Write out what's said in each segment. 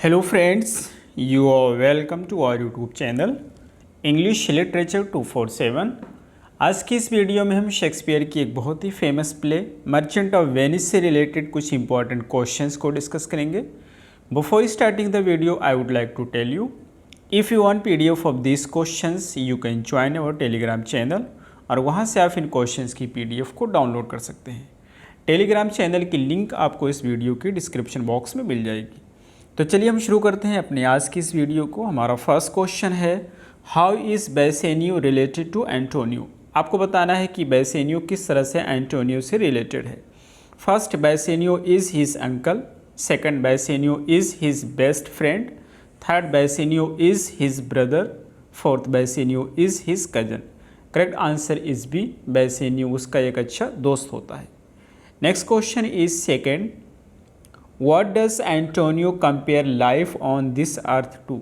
Hello friends, you are welcome to our YouTube channel English Literature 247। आज की इस video में हम शेक्सपियर की एक बहुत ही famous play merchant of Venice से रिलेटेड कुछ इंपॉर्टेंट क्वेश्चंस को डिस्कस करेंगे। Before starting the video I would like to tell you if you want PDF of this questions you can join our Telegram channel और वहाँ से आप इन questions की PDF को डाउनलोड कर सकते हैं। टेलीग्राम चैनल की लिंक आपको इस वीडियो की डिस्क्रिप्शन बॉक्स में मिल जाएगी। तो चलिए हम शुरू करते हैं अपने आज की इस वीडियो को। हमारा फर्स्ट क्वेश्चन है how is Bassanio related to Antonio. आपको बताना है कि बेसेनियो किस तरह से एंटोनियो से रिलेटेड है। First, Bassanio is his uncle. Second, Bassanio is his best friend. Third, Bassanio is his brother. Fourth, Bassanio is his cousin. Correct answer is B, Bassanio उसका एक अच्छा दोस्त होता है। Next question is second, What does Antonio compare life on this earth to?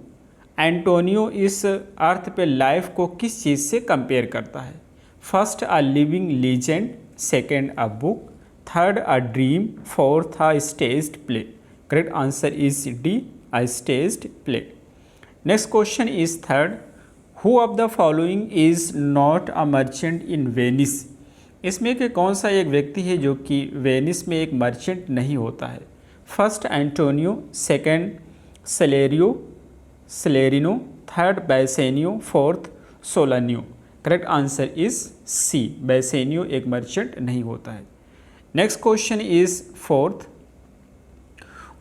Antonio इस earth पे life को किस चीज़ से कंपेयर करता है? First, a living legend. Second, a book. Third, a dream. Fourth, a staged play. Correct answer is D, a staged play. Next question is third, who of the following is not a merchant in Venice. इसमें के कौन सा एक व्यक्ति है जो कि Venice में एक मर्चेंट नहीं होता है? First, Antonio. Second, Salarino. Third, Bassanio. Fourth, Solanio. Correct answer is C, Bassanio एक मर्चेंट नहीं होता है। Next question is fourth,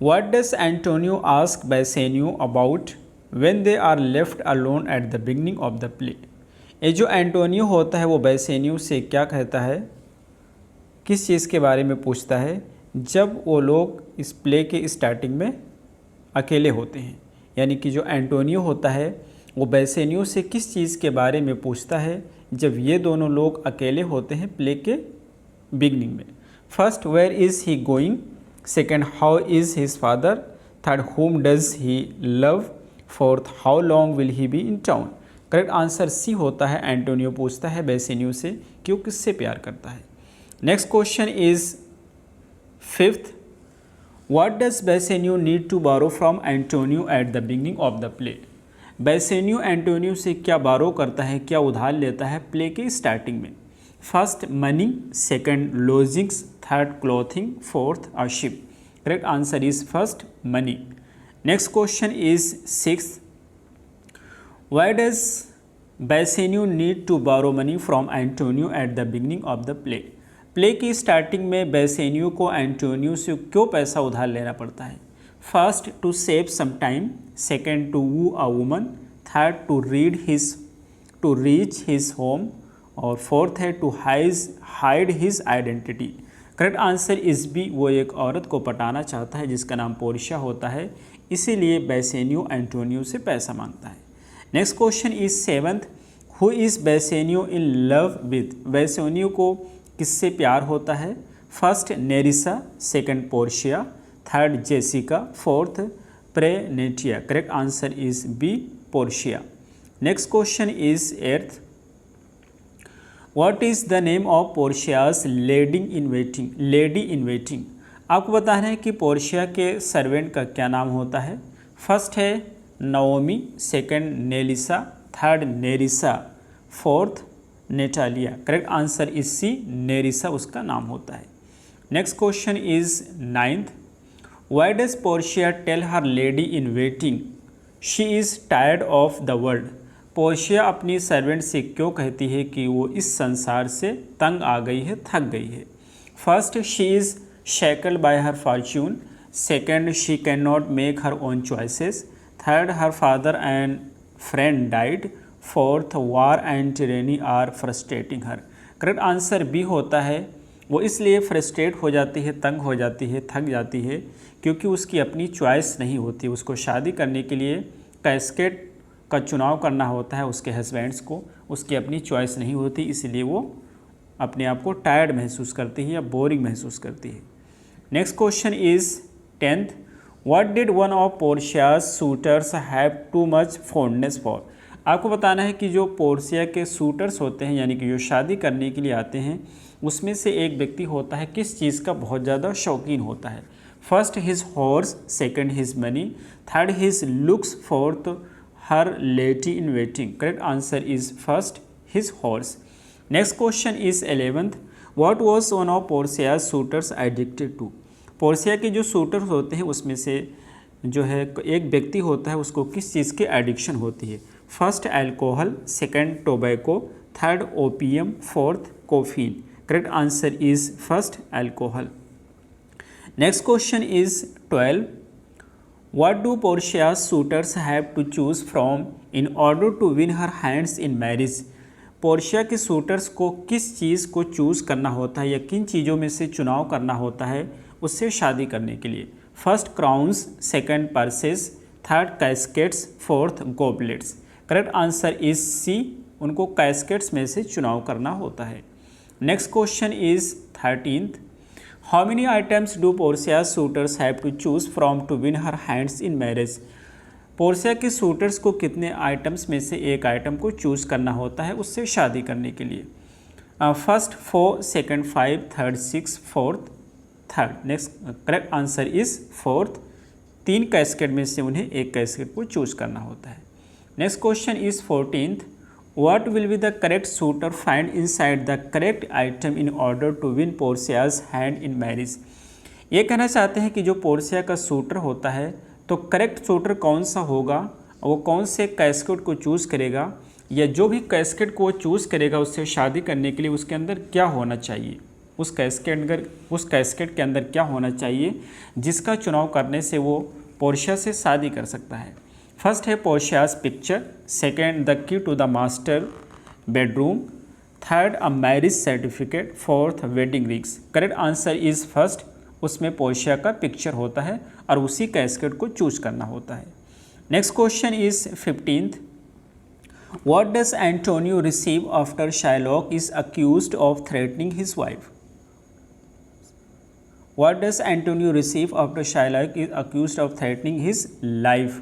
what does Antonio ask Bassanio about when they are left alone at the beginning of the play. ये जो Antonio होता है वो Bassanio से क्या कहता है, किस चीज़ के बारे में पूछता है जब वो लोग इस प्ले के स्टार्टिंग में अकेले होते हैं? यानी कि जो एंटोनियो होता है वो बेसेनियो से किस चीज़ के बारे में पूछता है जब ये दोनों लोग अकेले होते हैं प्ले के बिगनिंग में? First, where is he going. Second, how is his father. Third, whom does he love. Fourth, how long will he be in town. Correct answer C होता है, एंटोनियो पूछता है बेसेनियो से कि वो किससे प्यार करता है। Next question is fifth, what does Bassanio need to borrow from Antonio at the beginning of the play? Bassanio Antonio से क्या बारो करता है, क्या उधार लेता है प्ले के स्टार्टिंग में? First, money. Second, lodgings. Third, clothing. Fourth, a ship. Correct answer is first, money. Next question is six, why does Bassanio need to borrow money from Antonio at the beginning of the play. Play की starting में Bassanio को Antonio से क्यों पैसा उधार लेना पड़ता है? First, to save some time. Second, to woo a woman. Third, to reach his home. और फोर्थ है to hide his identity. Correct answer is B, वो एक औरत को पटाना चाहता है जिसका नाम पोर्शिया होता है, इसीलिए बेसेनियो एंटोनियो से पैसा मांगता है। Next question is seventh, who is Bassanio in love with. Bassanio को किससे प्यार होता है? First, Nerissa. Second, Portia. Third, Jessica. Fourth, Prenetia. Correct answer is B, Portia. Next question is eighth, what is the name of Portia's lady in waiting. आपको बताना है कि Portia के सर्वेंट का क्या नाम होता है? फर्स्ट है Naomi. Second, Nelisa. Third, Nerissa. Fourth, Natalia. Correct answer is C, Nerissa उसका नाम होता है। Next question is ninth, why does Portia tell her lady in waiting she is tired of the world. Portia अपनी servant से क्यों कहती है कि वो इस संसार से तंग आ गई है, थक गई है? First, she is shackled by her fortune. Second, she can not make her own choices. Third, her father and friend died. Fourth, war and tyranny are frustrating her. Correct answer B होता है, वो इसलिए frustrate हो जाती है, तंग हो जाती है, थक जाती है क्योंकि उसकी अपनी चॉइस नहीं होती। उसको शादी करने के लिए कैस्केट का चुनाव करना होता है, उसके हस्बैंड्स को उसकी अपनी चॉइस नहीं होती, इसलिए वो अपने आप को टायर्ड महसूस करती है या बोरिंग महसूस करती है। Next question is tenth, what did one of Portia's suitors have too much fondness for. आपको बताना है कि जो पोर्शिया के सूटर्स होते हैं यानी कि जो शादी करने के लिए आते हैं उसमें से एक व्यक्ति होता है किस चीज़ का बहुत ज़्यादा शौकीन होता है? First his horse, second his money, third his looks, fourth her lady in waiting. Correct answer is first his horse. Next question is 11th, what was one of Portia's suitors addicted to. Portia के जो shooters होते हैं उसमें से जो है एक व्यक्ति होता है, उसको किस चीज़ की एडिक्शन होती है। First alcohol, second tobacco, third opium, fourth caffeine. Correct answer is first alcohol. Next question is 12, what do Portia's suitors have to choose from in order to win her hands in marriage. Portia के suitors को किस चीज़ को choose करना होता है या किन चीज़ों में से चुनाव करना होता है उससे शादी करने के लिए। First crowns, second purses, third caskets, fourth goblets. Correct answer is C, उनको कैस्केट्स में से चुनाव करना होता है। Next question is 13th, how many items do Portia suitors have to choose from to win her hands in marriage. Portia के suitors को कितने आइटम्स में से एक आइटम को चूज करना होता है उससे शादी करने के लिए। First 4, second 5, third 6, fourth third. Next correct answer is fourth, 3 casket में से उन्हें एक कैस्केट को चूज करना होता है। Next question is 14th, what will be the correct suitor find inside the correct item in order to win Portia's hand in marriage. ये कहना चाहते हैं कि जो पोर्शिया का शूटर होता है तो करेक्ट शूटर कौन सा होगा, वो कौन से कैस्केट को चूज़ करेगा, या जो भी कैस्केट को चूज़ करेगा उससे शादी करने के लिए उसके अंदर क्या होना चाहिए, उस कैस्केट के अंदर क्या होना चाहिए जिसका चुनाव करने से वो पोर्शिया से शादी कर सकता है। फर्स्ट है Portia's picture, second the key to the master bedroom, third a marriage certificate, fourth wedding rings. Correct answer is first, उसमें पोर्शिया का पिक्चर होता है और उसी कैस्केट को चूज करना होता है। Next question is 15th, what does Antonio receive after Shylock is accused of threatening his wife. What does Antonio receive after Shylock is accused of threatening his life.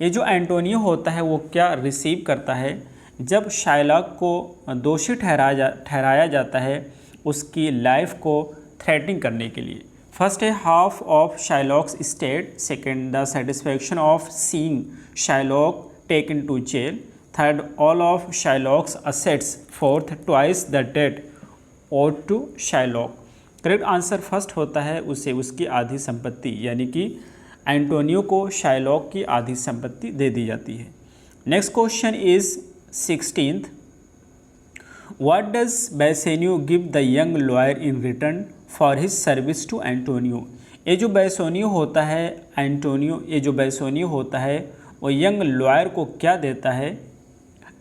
ये जो एंटोनियो होता है वो क्या रिसीव करता है जब शाइलॉक को दोषी ठहराया जाता है उसकी लाइफ को थ्रेटनिंग करने के लिए। फर्स्ट है half of Shylock's state, second the satisfaction of seeing Shylock taken to jail, third all of Shylock's assets, fourth twice the debt owed to Shylock. Correct answer first होता है, उसे उसकी आधी संपत्ति यानी कि एंटोनियो को शाइलॉक की आधी संपत्ति दे दी जाती है। Next question is 16th, what does Bassanio give the young lawyer in return for his service to Antonio. ये जो बेसोनियो होता है वो यंग लॉयर को क्या देता है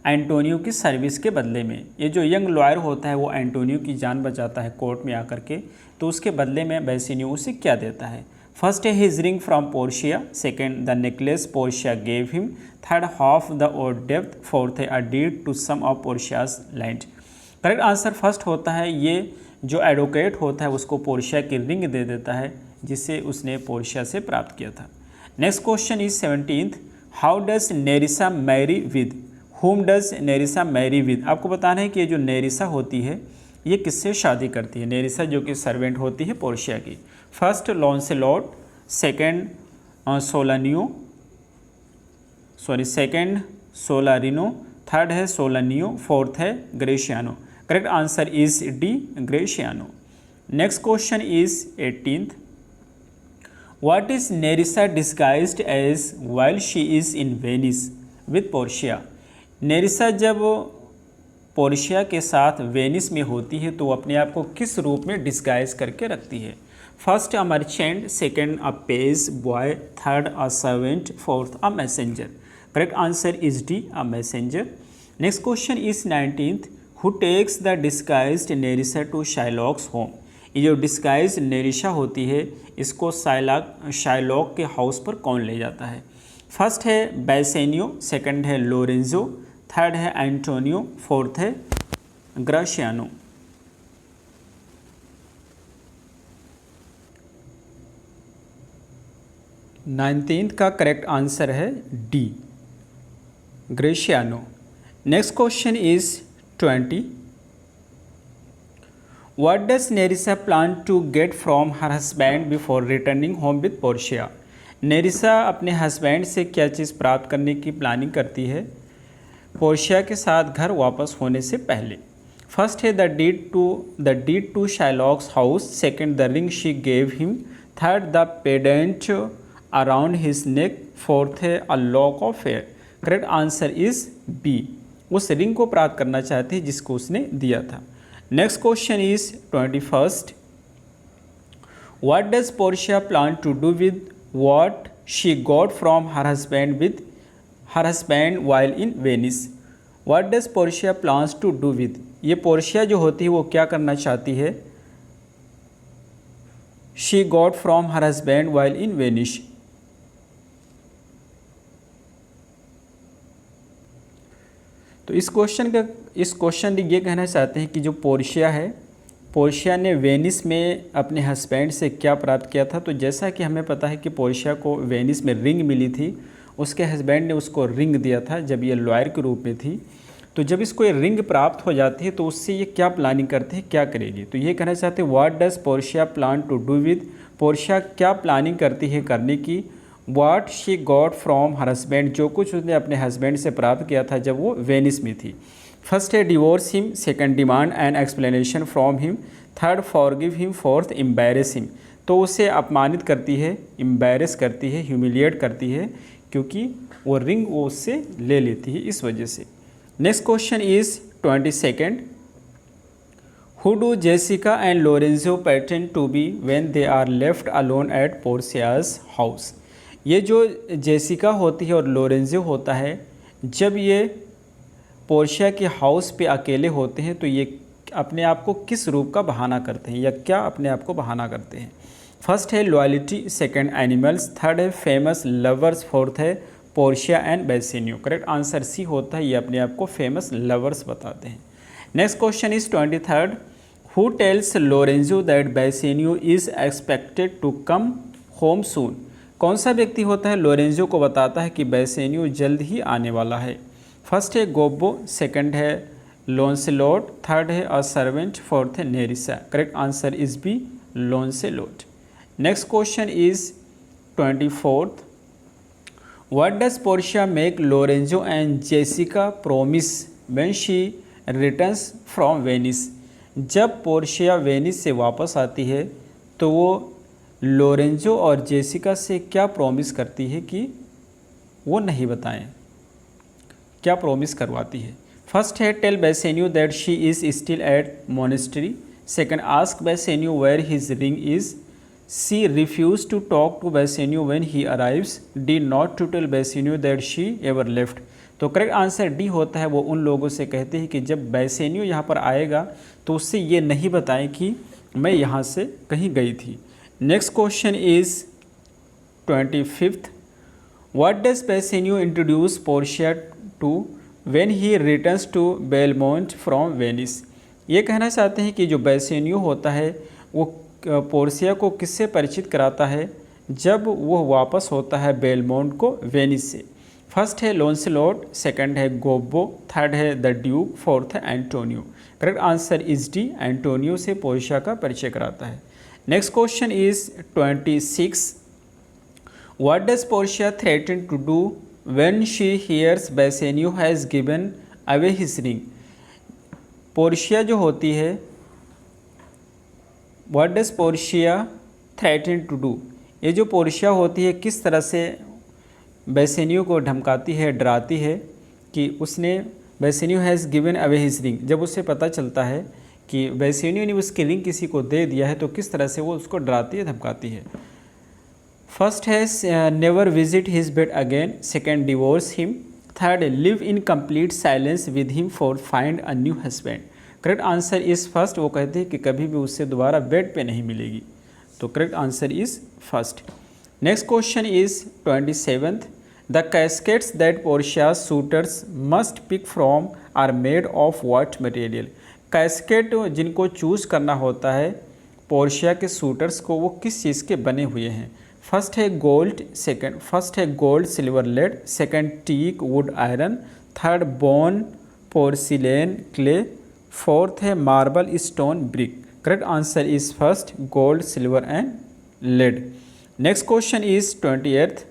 एंटोनियो की सर्विस के बदले में। ये जो यंग लॉयर होता है वो एंटोनियो की जान बचाता है कोर्ट में आकर के, तो उसके बदले में बेसेनियो उसे क्या देता है। फर्स्ट है his ring from Portia, second the necklace Portia gave him, third half the owed डेप्थ, फोर्थ है a deed to some of Portia's land. Correct answer first होता है, ये जो एडवोकेट होता है उसको पोर्शिया की रिंग दे देता है जिसे उसने पोर्शिया से प्राप्त किया था। Next question is 17th, how does Nerissa marry with, whom does Nerissa marry with. आपको बताना है कि ये जो नेरिसा होती है ये किससे शादी करती है। नेरिसा जो कि सर्वेंट होती है पोर्शिया की। First Launcelot, second Solarino, third है सोलानियो, फोर्थ है Gratiano. Correct answer is D, Gratiano. Next question is 18th, what is Nerissa disguised as while she is in Venice with Portia. Nerissa जब Portia के साथ Venice में होती है तो अपने आप को किस रूप में डिस्गाइज करके रखती है। First a merchant, second a page boy, third a servant, fourth a messenger. Correct answer is D, a messenger. Next question is 19th, who takes the disguised Nerissa to Shylock's home. ये जो disguise नेरिसा होती है इसको Shylock के house पर कौन ले जाता है। फर्स्ट है बेसेनियो, सेकंड है लोरेंजो, थर्ड है एंटोनियो, फोर्थ है ग्राशियानो। नाइनटीन्थ का करेक्ट आंसर है D, Gratiano. Next question is 20, what does Nerissa plan to get from her husband before returning home with Portia? Nerissa अपने husband से क्या चीज़ प्राप्त करने की प्लानिंग करती है पोर्शिया के साथ घर वापस होने से पहले? फर्स्ट है the deed to Shylock's house, second the ring she gave him, third the pendant around his neck, fourth है a lock of hair. Correct answer is B, उस रिंग को प्राप्त करना चाहती है जिसको उसने दिया था। Next question is 21st, what does Portia plan to do with what she got from her husband while in Venice? What does Portia plans to do with, ये पोर्शिया जो होती है वो क्या करना चाहती है she got from her husband while in Venice? तो इस क्वेश्चन ये कहना चाहते हैं कि जो पोर्शिया है, पोर्शिया ने वेनिस में अपने हस्बैंड से क्या प्राप्त किया था। तो जैसा कि हमें पता है कि पोर्शिया को वेनिस में रिंग मिली थी, उसके हस्बैंड ने उसको रिंग दिया था जब ये लॉयर के रूप में थी। तो जब इसको ये रिंग प्राप्त हो जाती है तो उससे ये क्या प्लानिंग करते हैं, क्या करेगी? तो ये कहना चाहते हैं what does Portia plan to do with, Portia क्या प्लानिंग करती है करने की what she got from her husband, जो कुछ उसने अपने हस्बैंड से प्राप्त किया था जब वो वेनिस में थी। फर्स्ट है divorce him, second demand an explanation from him, third forgive him, fourth embarrass him. तो उसे अपमानित करती है, एम्बैरेस करती है, ह्यूमिलिएट करती है, क्योंकि वो रिंग वो उससे ले लेती है इस वजह से। Next question is 22nd, who do Jessica and Lorenzo pretend to be when they are left alone at Portia's house? ये जो जेसिका होती है और लोरेंजो होता है, जब ये पोर्शिया के हाउस पे अकेले होते हैं तो ये अपने आप को किस रूप का बहाना करते हैं या क्या अपने आप को बहाना करते हैं? फर्स्ट है लॉयल्टी, सेकंड एनिमल्स, थर्ड है फेमस लवर्स, फोर्थ है Portia and Bassanio. Correct answer C होता है, ये अपने आप को फेमस लवर्स बताते हैं। Next question is 23rd, who tells Lorenzo that Bassanio is expected to come home soon? कौन सा व्यक्ति होता है लोरेंजो को बताता है कि बेसिनियो जल्द ही आने वाला है? फर्स्ट है गोब्बो, सेकंड है लॉन्सेलोट, थर्ड है अ सर्वेंट, फोर्थ है Nerissa. Correct answer is B Launcelot. Next question is 24th, what does Portia make Lorenzo and Jessica promise when she returns from Venice? जब पोर्शिया वेनिस से वापस आती है तो वो लोरेंजो और जेसिका से क्या प्रॉमिस करती है कि वो नहीं बताएं, क्या प्रॉमिस करवाती है? फर्स्ट है tell Bassanio that she is still at monastery, second ask Bassanio where his ring is, C refuse to talk to Bassanio when he arrives, D not to tell Bassanio that she ever left. तो correct answer D होता है, वो उन लोगों से कहते हैं कि जब बेसिनियो यहाँ पर आएगा तो उससे ये नहीं बताएं कि मैं यहाँ से कहीं गई थी। Next question is 25th, what does Bassanio introduce Portia to when he returns to Belmont from Venice? ये कहना चाहते हैं कि जो बेसिनियो होता है वो पोर्शिया को किससे परिचित कराता है जब वो वापस होता है बेलमोंट को वेनिस से? फर्स्ट है लॉन्सेलोट, सेकंड है गोब्बो, थर्ड है द ड्यूक, फोर्थ है Antonio. Correct answer is D, Antonio से पोर्शिया का परिचय कराता है। Next question is 26, what does Portia threaten to do when she hears Bassanio has given away his ring? Portia जो होती है, what does Portia threaten to do, ये जो पोर्शिया होती है किस तरह से बेसिनियो को धमकाती है, डराती है कि उसने Bassanio has given away his ring, जब उसे पता चलता है कि बेसिनियो ने उसकी रिंग किसी को दे दिया है तो किस तरह से वो उसको डराती है, धमकाती है? फर्स्ट है never visit his bed again, second divorce him, third live in complete silence with him, fourth find a new husband. Correct answer is first, वो कहते हैं कि कभी भी उससे दोबारा बेड पे नहीं मिलेगी। तो correct answer is first. Next question is 27th, the caskets that Portia's suitors must pick from are made of what material? Casket जिनको चूज़ करना होता है पोर्शिया के सूटर्स को, वो किस चीज़ के बने हुए हैं? फर्स्ट है gold silver lead, second teak wood iron, third bone porcelain clay, fourth है marble stone brick. Correct answer is first gold, silver and lead. Next question is 28th,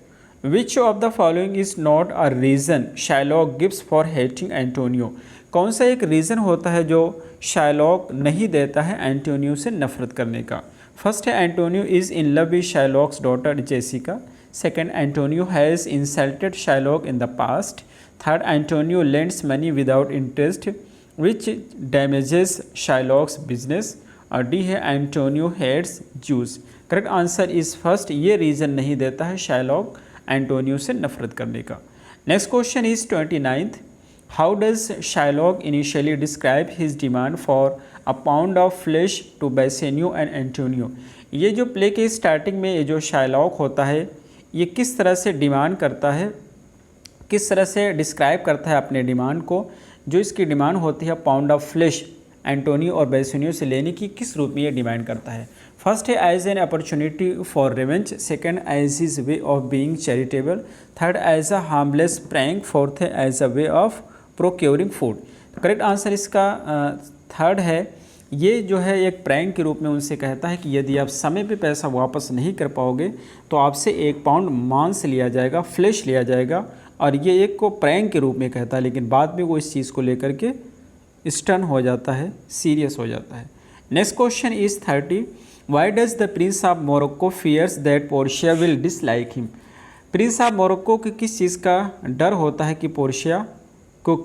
which of the following is not a reason Shylock gives for hating Antonio. कौन सा एक reason होता है जो Shylock नहीं देता है एंटोनियो से नफरत करने का। फर्स्ट है Antonio is in love with Shylock's daughter Jessica. Second, Antonio has insulted Shylock in the past. Third, Antonio lends money without interest which damages Shylock's business. और डी है Antonio hates Jews. Correct answer is first, ये reason नहीं देता है Shylock Antonio से नफरत करने का। Next question is 29th, how does Shylock initially describe his demand for a pound of flesh to Bassanio and Antonio. ये जो प्ले के स्टार्टिंग में ये जो शाइलॉक होता है ये किस तरह से डिमांड करता है, किस तरह से डिस्क्राइब करता है अपने डिमांड को। जो इसकी डिमांड होती है पाउंड ऑफ फ्लेश एंटोनियो और बेसेनियो से लेने की, किस रूप में ये डिमांड करता है। फर्स्ट है as an opportunity for revenge. Second, as his way of being charitable. Third, as a harmless prank. Fourth है as a way of procuring food. Correct answer इसका थर्ड है। ये जो है एक प्रैंक के रूप में उनसे कहता है कि यदि आप समय पे पैसा वापस नहीं कर पाओगे तो आपसे 1 पाउंड मांस लिया जाएगा, फ्लेश लिया जाएगा। और ये एक को प्रैंक के रूप में कहता है, लेकिन बाद में वो इस चीज़ को लेकर के स्टन हो जाता है, सीरियस हो जाता है। Next question is 30, why does the Prince of Morocco fears that Portia will dislike him. Prince of Morocco को किस चीज़ का डर होता है कि पोर्शिया को,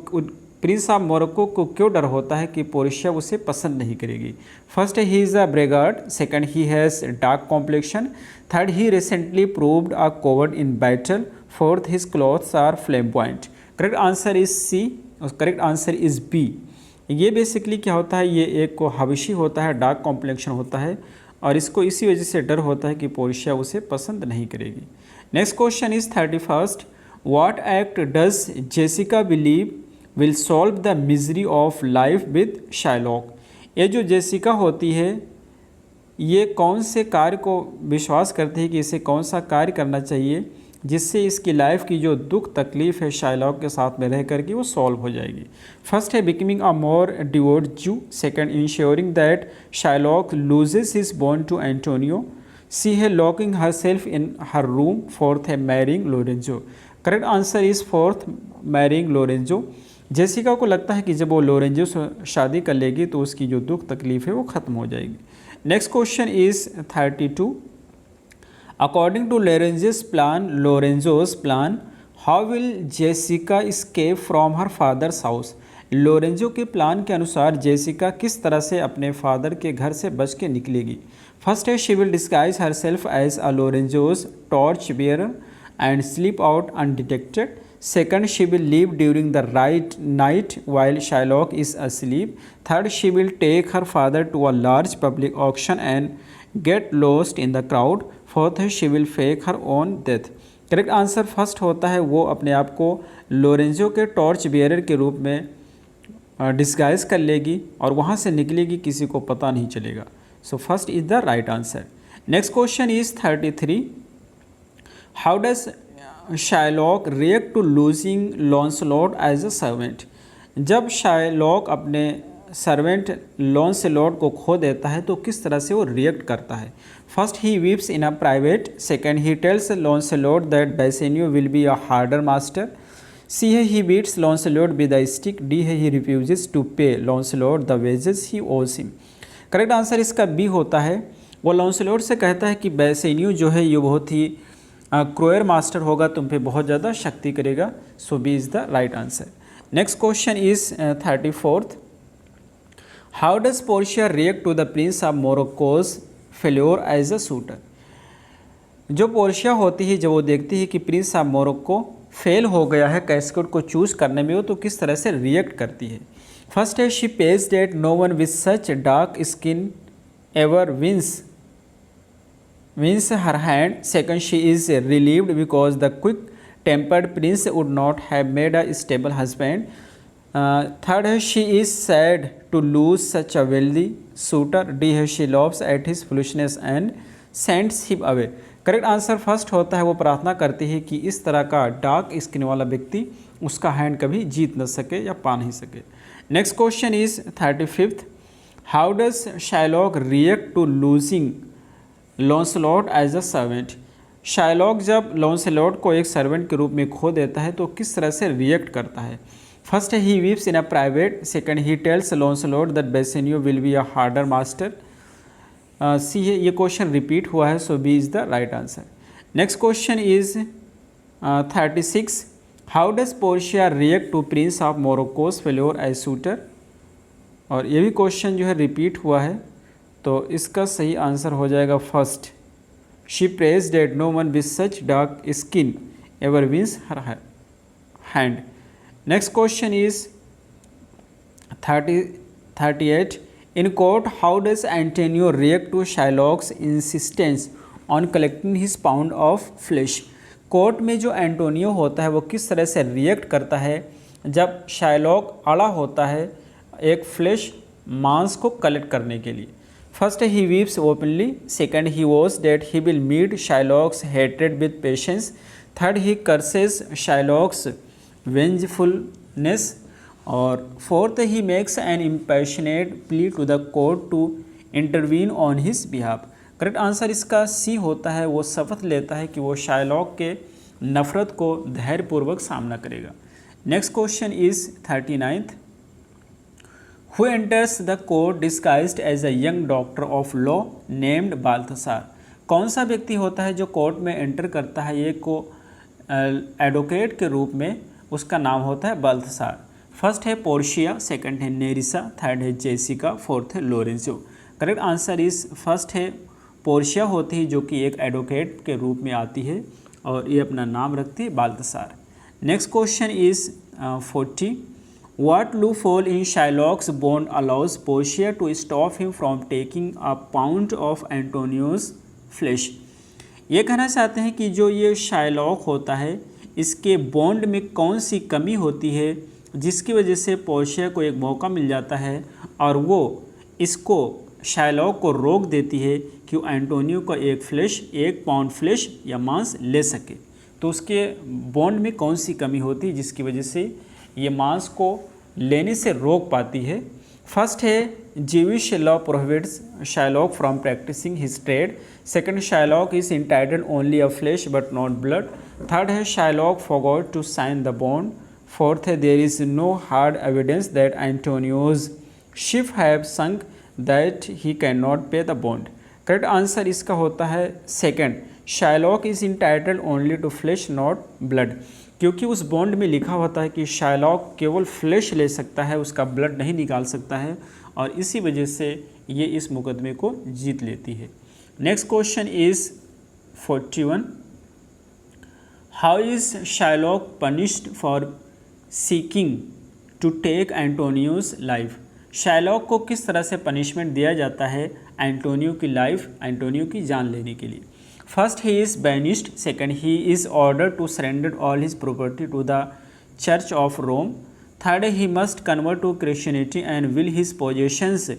प्रिंस ऑफ मोरक्को को क्यों डर होता है कि पोर्शिया उसे पसंद नहीं करेगी। First, he is a braggart. Second, he has dark complexion. Third, he recently proved a coward in battle. Fourth, his clothes are flamboyant. Correct answer is C, correct answer is B. ये basically क्या होता है, ये एक को हबशी होता है, dark complexion होता है और इसको इसी वजह से डर होता है कि पोर्शिया उसे पसंद नहीं करेगी। Next question is 31st, what act does Jessica believe will solve the misery of life with Shylock. ये जो जेसिका होती है ये कौन से कार्य को विश्वास करती है कि इसे कौन सा कार्य करना चाहिए जिससे इसकी लाइफ की जो दुख तकलीफ़ है शाइलॉक के साथ में रह करके वो सॉल्व हो जाएगी। फर्स्ट है becoming a more devout Jew. Second, ensuring that Shylock loses his bond to Antonio. C है locking herself in her room. Fourth है marrying Lorenzo. Correct answer is fourth, marrying Lorenzo. Jessica को लगता है कि जब वो Lorenzo से शादी कर लेगी तो उसकी जो दुख तकलीफ़ है वो ख़त्म हो जाएगी। Next question is 32, according to Lorenzo's plan how will Jessica escape from her father's house. Lorenzo के प्लान के अनुसार जेसिका किस तरह से अपने फादर के घर से बच के निकलेगी। फर्स्ट है she will disguise herself as a Lorenzo's torch bearer and slip out undetected. Second, she will leave during the night while Shylock is asleep. Third, she will take her father to a large public auction and get lost in the crowd. Fourth, she will fake her own death. Correct answer first होता है, वो अपने आप को Lorenzo के torch bearer के रूप में डिस्गाइज कर लेगी और वहाँ से निकलेगी, किसी को पता नहीं चलेगा। So first is the right answer. Next question is 33, how does Shylock react to losing Launcelot as a servant. जब शाइलॉक अपने सर्वेंट लॉन्सलॉट को खो देता है तो किस तरह से वो रिएक्ट करता है। First, he weeps in a private. Second, he tells Launcelot that Bassanio will be a harder master. C है he beats Launcelot with a stick. D है ही रिफ्यूजेस टू पे लॉन्सलॉट द वेजेस ही ओज him. Correct answer इसका B होता है, वो लॉन्सलॉट से कहता है कि बेसेनियो जो है ये बहुत ही क्रूअर मास्टर होगा, तुम पे बहुत ज़्यादा शक्ति करेगा। So B is the right answer. Next question is 34th, how does Portia react to the Prince of Morocco's failure as a suitor. जो पोर्शिया होती है जब वो देखती है कि प्रिंस ऑफ मोरक्को फेल हो गया है कैस्केड को चूज़ करने में, वो तो किस तरह से रिएक्ट करती है। फर्स्ट है she prays that no one with such dark skin ever wins her hand. Second, she is relieved because the quick-tempered prince would not have made a stable husband. Third, she is sad to lose such a wealthy suitor. D, she laughs at his foolishness and sends him away. Correct answer first होता है, वो प्रार्थना करती है कि इस तरह का डार्क स्किन वाला व्यक्ति उसका हैंड कभी जीत न सके या पा नहीं सके। Next question is 35th, how does Shylock react to losing Launcelot as a servant? Shylock जब लॉन्सलॉट को एक सर्वेंट के रूप में खो देता है तो किस तरह से रिएक्ट करता है? First he weeps in a private, second he tells Launcelot that Bassanio will be a harder master. C है, ये क्वेश्चन रिपीट हुआ है, so B is the right answer. Next question is 36, how does Portia react to prince of Morocco's failure as suitor? और ये भी question जो है repeat हुआ है, तो इसका सही आंसर हो जाएगा first, she prays that no one with such dark skin ever wins her hand. Next question is 38, in court how does Antonio react to Shylock's insistence on collecting his pound of flesh? Court में जो Antonio होता है वो किस तरह से react करता है जब शाइलॉक अड़ा होता है एक फ्लैश मांस को कलेक्ट करने के लिए? First he weeps openly, second he vows that he will meet Shylock's hatred with patience, third he curses Shylock's vengefulness, और fourth he makes an impassioned plea to the court to intervene on his behalf. Correct answer इसका C होता है, वो शपथ लेता है कि वो शाइलॉक के नफ़रत को धैर्यपूर्वक सामना करेगा। Next question is 39, who enters the court disguised as a young doctor of law named Balthasar? कौन सा व्यक्ति होता है जो कोर्ट में एंटर करता है ये को एडवोकेट के रूप में? उसका नाम होता है बाल्थसार। फर्स्ट है पोर्शिया, सेकंड है नेरिसा, थर्ड है जेसिका, फोर्थ है लोरेंजो। करेक्ट आंसर इस फर्स्ट है पोर्शिया होती है जो कि एक एडवोकेट के रूप में आती है और ये अपना नाम रखती है Balthasar. Next question is 40, what loophole in Shylock's bond allows Portia to stop him from taking a pound of Antonio's flesh? ये कहना चाहते हैं कि जो ये शाइलॉक होता है इसके बॉन्ड में कौन सी कमी होती है जिसकी वजह से पोर्शिया को एक मौका मिल जाता है और वो इसको शाइलॉक को रोक देती है कि वो एंटोनियो का एक पाउंड फ्लैश या मांस ले सके। तो उसके बॉन्ड में कौन सी कमी होती है जिसकी वजह से ये मांस को लेने से रोक पाती है? फर्स्ट है Jewish law prohibits Shylock from practicing his trade, second Shylock is entitled only a flesh but not blood, third है Shylock forgot to sign the bond, fourth है there is no hard evidence that Antonio's ship have sunk that he can not pay the bond. Correct answer इसका होता है second, Shylock is entitled only to flesh not blood, क्योंकि उस bond में लिखा होता है कि शाइलॉक केवल फ्लैश ले सकता है, उसका ब्लड नहीं निकाल सकता है, और इसी वजह से ये इस मुकदमे को जीत लेती है। Next question is 41, how is Shylock punished for seeking to take Antonio's life? Shylock को किस तरह से पनिशमेंट दिया जाता है एंटोनियो की लाइफ, एंटोनियो की जान लेने के लिए? First he is banished, second he is order to surrender all his property to the Church of Rome, third he must convert to Christianity and will his possessions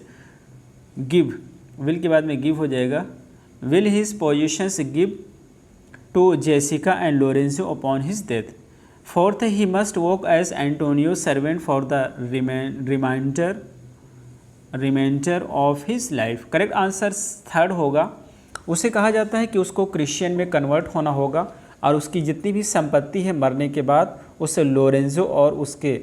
give, will के बाद में give हो जाएगा, will his possessions give to Jessica and Lorenzo upon his death, fourth he must work as Antonio servant for the reminder of his life. Correct answer third होगा, उसे कहा जाता है कि उसको क्रिश्चियन में कन्वर्ट होना होगा और उसकी जितनी भी संपत्ति है मरने के बाद उसे लोरेंजो और उसके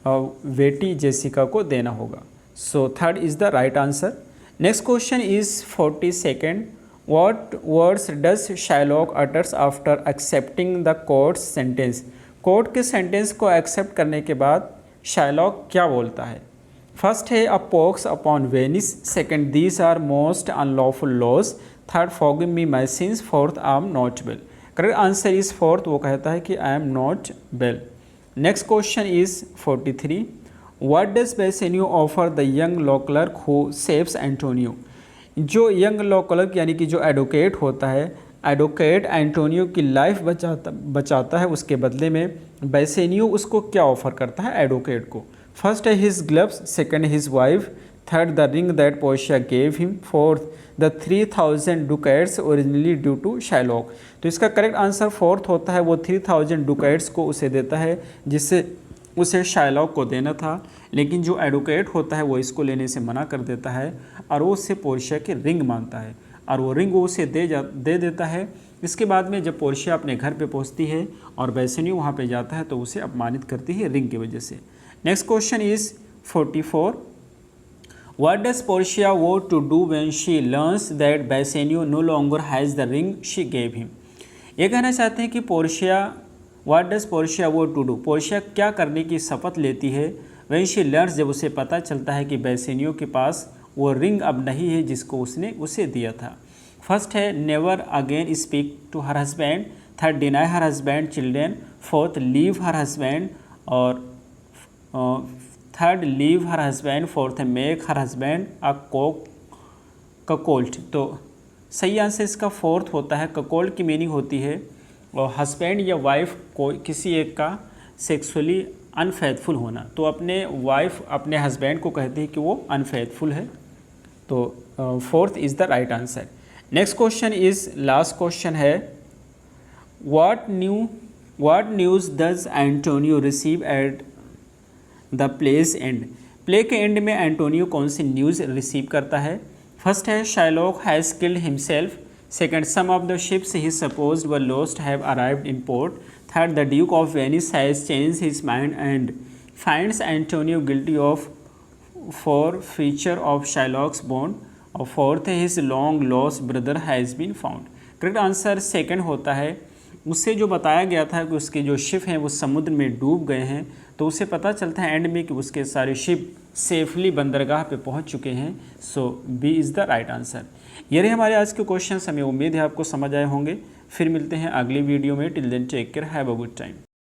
बेटी जेसिका को देना होगा। So third is the right answer. Next question is 42, What words does Shylock utters after accepting the court's sentence? Court के सेंटेंस को एक्सेप्ट करने के बाद शाइलॉक क्या बोलता है? फर्स्ट है a pox upon Venice, second these are most unlawful laws, third forgive me my sins, fourth I am not well. Correct answer is fourth, वो कहता है कि I am not well. Next question is 43, what does Bassanio offer the young law clerk who saves Antonio? जो young law clerk यानी कि जो advocate होता है, एडवोकेट एंटोनियो की लाइफ बचाता है, उसके बदले में बेसेनियो उसको क्या ऑफर करता है एडवोकेट को? फर्स्ट है his gloves, second his wife, third the ring that Portia gave him, fourth the 3000 ducats originally due to Shylock. तो इसका करेक्ट आंसर फोर्थ होता है, वो 3000 डुकैट्स को उसे देता है जिससे उसे शाइलॉक को देना था, लेकिन जो एडवोकेट होता है वो इसको लेने से मना कर देता है और वो उससे पोर्शिया की रिंग मांगता है और वो रिंग वो उसे दे देता है। इसके बाद में जब पोर्शिया अपने घर पे पहुंचती है और बेसेनियो वहाँ पे जाता है तो उसे अपमानित करती है रिंग की वजह से। Next question is 44। What does Portia want to do when she learns that Bassanio no longer has the ring she gave him? ये कहना चाहते हैं कि Portia What does Portia want to do? Portia क्या करने की शपथ लेती है when she learns, जब उसे पता चलता है कि बेसेनियो के पास वो रिंग अब नहीं है जिसको उसने उसे दिया था। फर्स्ट है never again speak to her husband, third deny her husband children, fourth leave her husband और third leave her husband, fourth है make her husband a cuckold. तो सही आंसर इसका फोर्थ होता है। ककोल्ट की मीनिंग होती है और हस्बैंड या वाइफ को किसी एक का सेक्सुअली अनफेथफुल होना। तो अपने वाइफ अपने हस्बैंड को कहती है कि वो अनफेथफुल है। तो fourth is the right answer. Next question is last question है what news does Antonio receive at the play's end. Play के एंड में एंटोनियो कौन सी न्यूज़ रिसीव करता है? फर्स्ट है Shylock has killed himself, second some of the ships he supposed were lost have arrived in port, third the duke of Venice has changed his mind and finds Antonio guilty of for feature of Shylock's bond, और fourth है his long lost brother has been found. Correct answer second होता है। उससे जो बताया गया था कि उसके जो शिप हैं वो समुद्र में डूब गए हैं, तो उसे पता चलता है एंड में कि उसके सारे शिप सेफली बंदरगाह पे पहुंच चुके हैं। So B is the right answer. ये रहे हमारे आज के क्वेश्चंस। हमें उम्मीद है आपको समझ आए होंगे। फिर मिलते हैं अगली वीडियो में। Till then take care, have a good time.